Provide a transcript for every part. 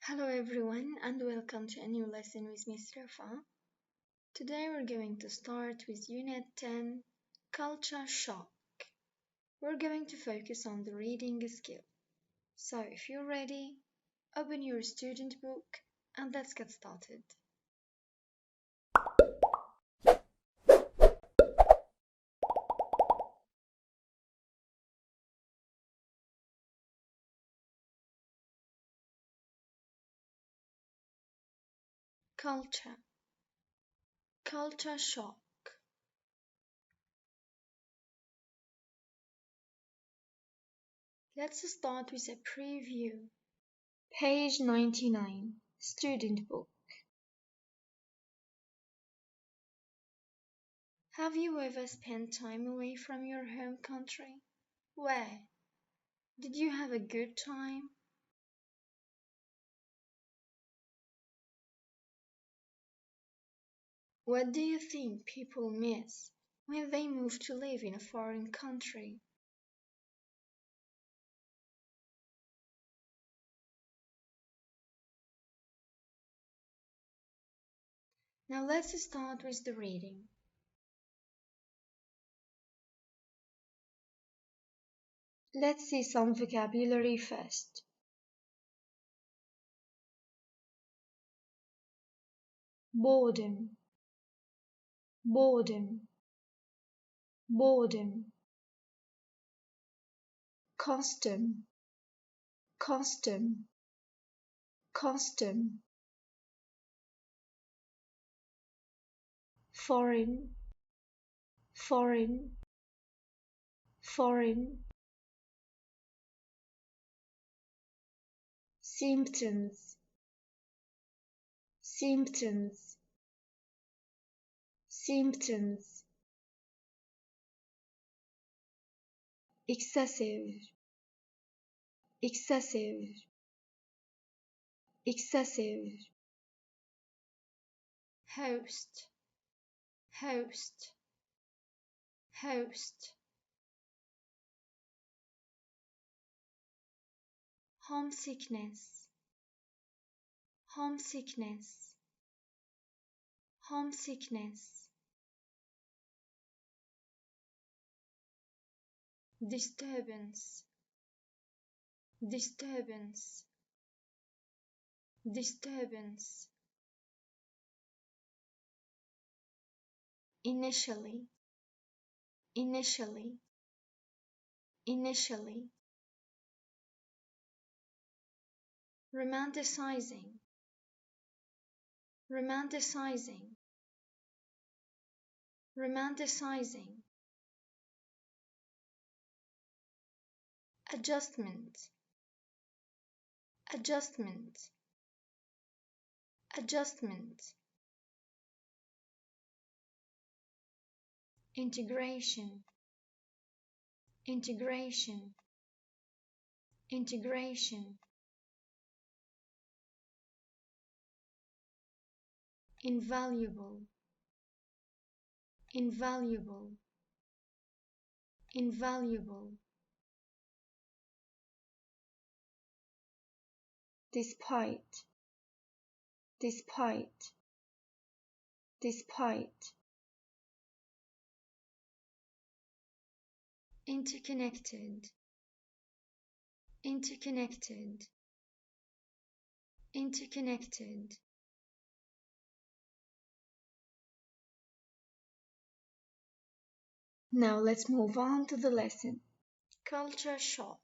Hello everyone and welcome to a new lesson with Miss Rafa. Today we're going to start with Unit 10, Culture Shock. We're going to focus on the reading skill. So if you're ready, open your student book and let's get started. Culture shock. Let's start with a preview. Page 99, Student Book. Have you ever spent time away from your home country? Where? Did you have a good time? What do you think people miss when they move to live in a foreign country? Now let's start with the reading. Let's see some vocabulary first. Boredom, boredom, boredom. Custom, custom, custom. Foreign, foreign, foreign. Symptoms, symptoms, symptoms. Excessive, excessive, excessive. Host, host, host. Homesickness, homesickness, homesickness. Disturbance, disturbance, disturbance. Initially, initially, initially. Romanticizing, romanticizing, romanticizing. Adjustment, adjustment, adjustment. Integration, integration, integration. Invaluable, invaluable, invaluable. Despite, despite, despite. Interconnected, interconnected, interconnected. Now let's move on to the lesson. Culture shock.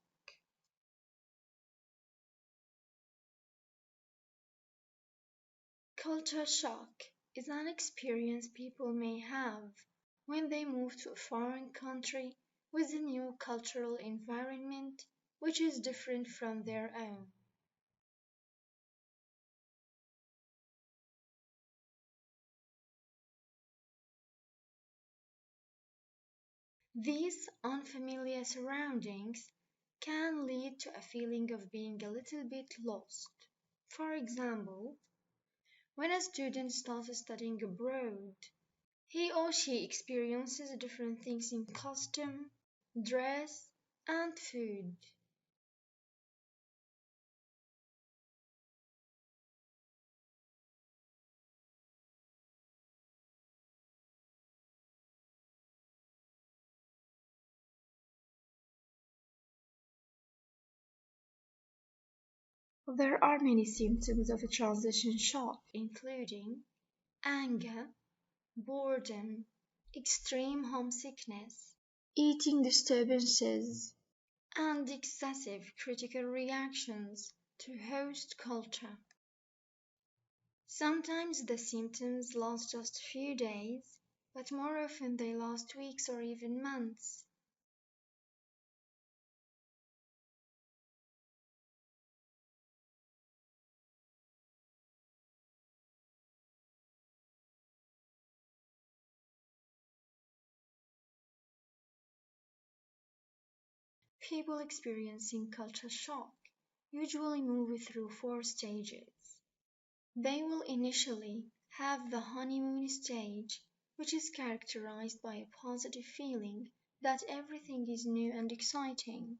Culture shock is an experience people may have when they move to a foreign country with a new cultural environment which is different from their own. These unfamiliar surroundings can lead to a feeling of being a little bit lost. For example, when a student starts studying abroad, he or she experiences different things in costume, dress, and food. There are many symptoms of a transition shock, including anger, boredom, extreme homesickness, eating disturbances, and excessive critical reactions to host culture. Sometimes the symptoms last just a few days, but more often they last weeks or even months. People experiencing culture shock usually move through 4 stages. They will initially have the honeymoon stage, which is characterized by a positive feeling that everything is new and exciting.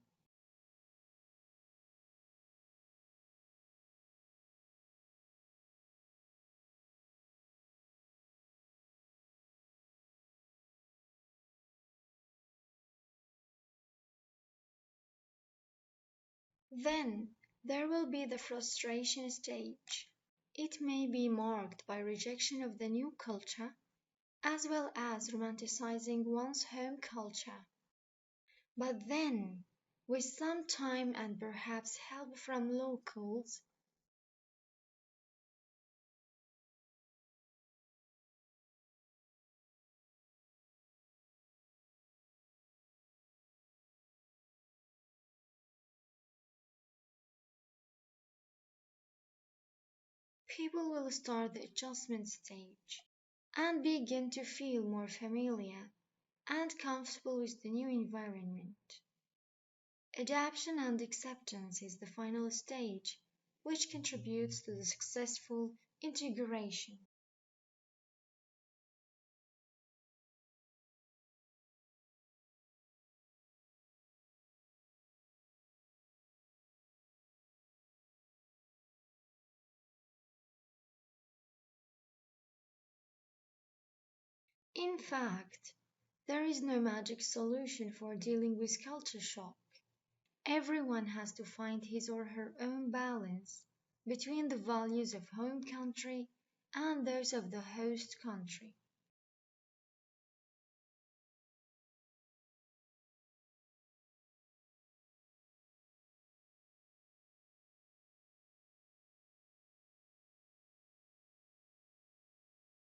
Then there will be the frustration stage. It may be marked by rejection of the new culture as well as romanticizing one's home culture. But then, with some time and perhaps help from locals, people will start the adjustment stage and begin to feel more familiar and comfortable with the new environment. Adaptation and acceptance is the final stage, which contributes to the successful integration. In fact, there is no magic solution for dealing with culture shock. Everyone has to find his or her own balance between the values of home country and those of the host country.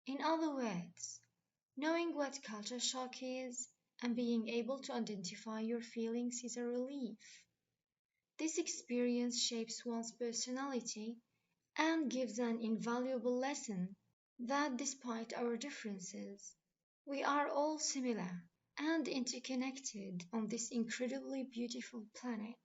In other words, knowing what culture shock is and being able to identify your feelings is a relief. This experience shapes one's personality and gives an invaluable lesson that despite our differences, we are all similar and interconnected on this incredibly beautiful planet.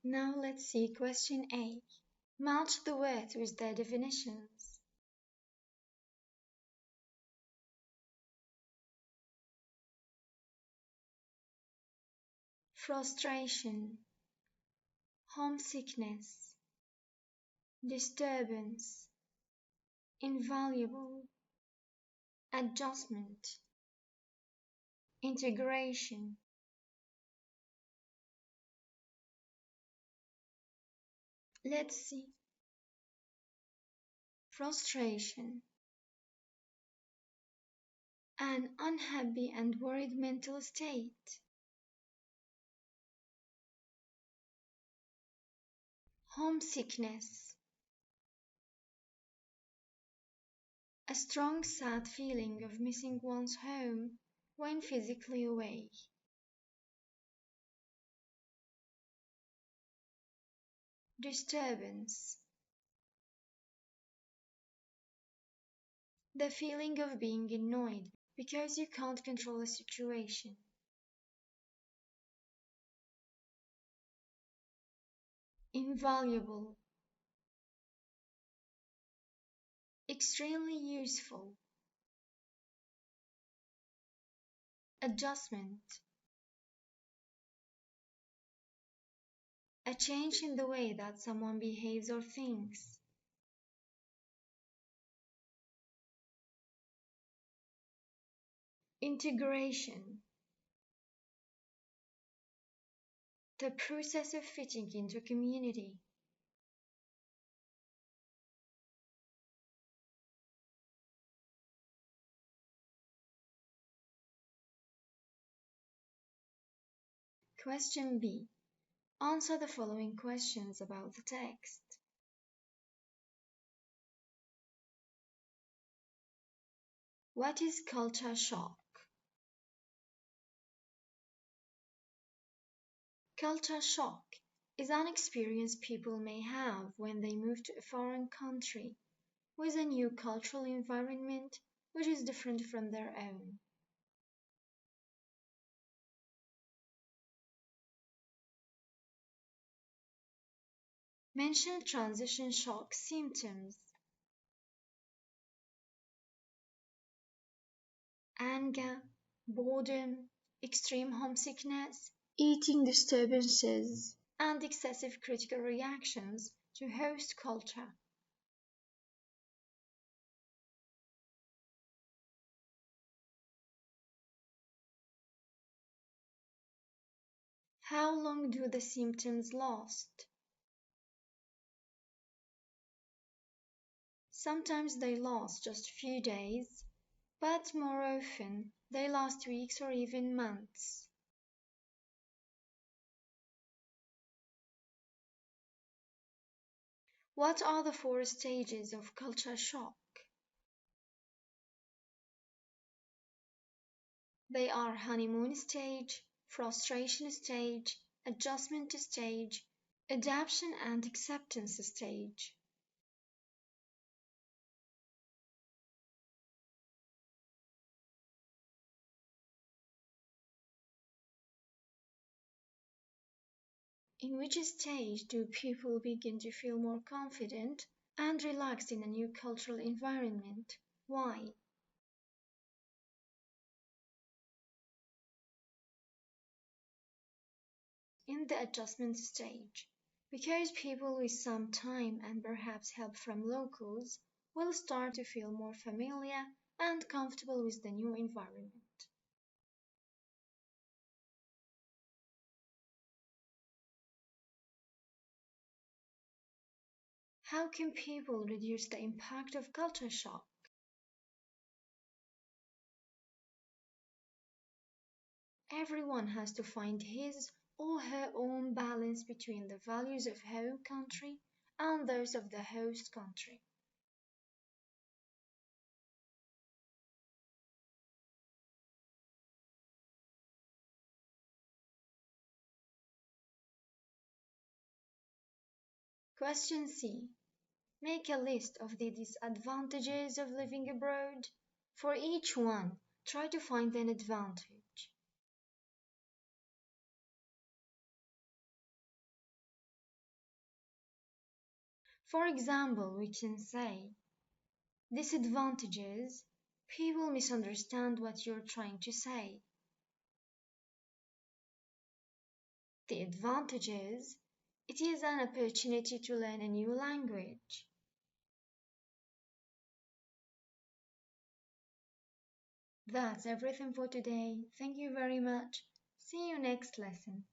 Now let's see question A. Match the words with their definitions. Frustration, homesickness, disturbance, invaluable, adjustment, integration. Let's see. Frustration, an unhappy and worried mental state. Homesickness, a strong sad feeling of missing one's home when physically away. Disturbance, the feeling of being annoyed because you can't control a situation. Invaluable, extremely useful. Adjustment, a change in the way that someone behaves or thinks. Integration, the process of fitting into a community. Question B. Answer the following questions about the text. What is culture shock? Culture shock is an experience people may have when they move to a foreign country with a new cultural environment which is different from their own. Mention transition shock symptoms. Anger, boredom, extreme homesickness, eating disturbances, and excessive critical reactions to host culture. How long do the symptoms last? Sometimes they last just a few days, but more often they last weeks or even months. What are the 4 stages of culture shock? They are honeymoon stage, frustration stage, adjustment stage, adaptation and acceptance stage. In which stage do people begin to feel more confident and relaxed in a new cultural environment? Why? In the adjustment stage, because people with some time and perhaps help from locals will start to feel more familiar and comfortable with the new environment. How can people reduce the impact of culture shock? Everyone has to find his or her own balance between the values of home country and those of the host country. Question C. Make a list of the disadvantages of living abroad. For each one, try to find an advantage. For example, we can say, disadvantages, people misunderstand what you're trying to say. The advantages, it is an opportunity to learn a new language. That's everything for today. Thank you very much. See you next lesson.